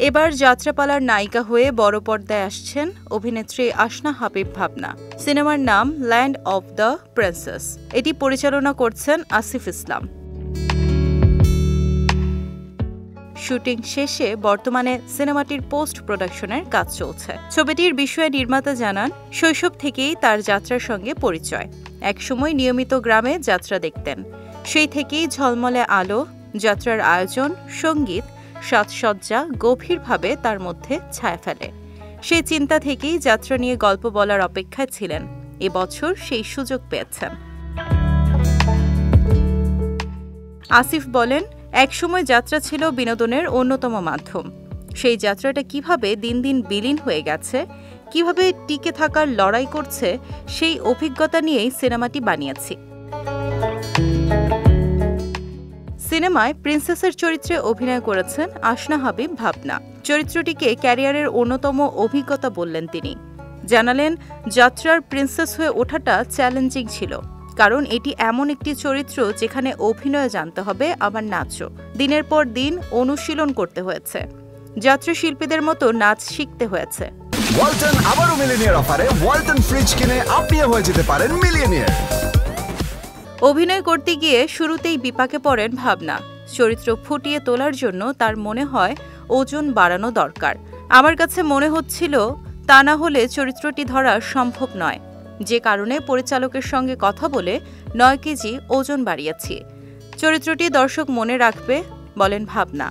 এবার যাত্রাপালার নায়িকা হয়ে বড় পর্দায় আসছেন অভিনেত্রী আসনা হাবিব ভাবনা। সিনেমার নাম ল্যান্ড অব দ্য প্রিন্সেস। এটি পরিচালনা করছেন আসিফ ইসলাম। শুটিং শেষে বর্তমানে সিনেমাটির পোস্ট প্রোডাকশনের কাজ চলছে। ছবিটির বিষয়ে নির্মাতা জানান, শৈশব থেকেই তার যাত্রার সঙ্গে পরিচয়। একসময় নিয়মিত গ্রামে যাত্রা দেখতেন। সেই থেকেই ঝলমলে আলো, যাত্রার আয়োজন, সঙ্গীত, সাজসজ্জা গভীরভাবে তার মধ্যে ছায়া ফেলে। সেই চিন্তা থেকেই যাত্রা নিয়ে গল্প বলার অপেক্ষায় ছিলেন। এবছর সেই সুযোগ পেয়েছেন। আসিফ বলেন, একসময় যাত্রা ছিল বিনোদনের অন্যতম মাধ্যম। সেই যাত্রাটা কিভাবে দিন দিন বিলীন হয়ে গেছে, কিভাবে টিকে থাকার লড়াই করছে, সেই অভিজ্ঞতা নিয়েই সিনেমাটি বানিয়েছি। সিনেমায় প্রিন্সেসের চরিত্রে অভিনয় করেছেন আসনা হাবিব ভাবনা। চরিত্রটিকে ক্যারিয়ারের অন্যতম অভিজ্ঞতা বললেন তিনি। জানালেন, যাত্রার প্রিন্সেস হয়ে ওঠাটা চ্যালেঞ্জিং ছিল, কারণ এটি এমন একটি চরিত্র যেখানে অভিনয় জানতে হবে, আবার নাচও। দিনের পর দিন অনুশীলন করতে হয়েছে। যাত্রা শিল্পীদের মতো নাচ শিখতে হয়েছে। ওয়ালটন আবারও মিলিয়নিয়ার অফারে ওয়ালটন ফ্রিজ কিনে আপনিও হয়ে যেতে পারেন মিলিয়নিয়ার। অভিনয় করতে গিয়ে শুরুতেই বিপাকে পড়েন ভাবনা। চরিত্র ফুটিয়ে তোলার জন্য তার মনে হয় ওজন বাড়ানো দরকার। আমার কাছে মনে হচ্ছিল তা না হলে চরিত্রটি ধরা সম্ভব নয়, যে কারণে পরিচালকের সঙ্গে কথা বলে 9 কেজি ওজন বাড়িয়েছি। চরিত্রটি দর্শক মনে রাখবে, বলেন ভাবনা।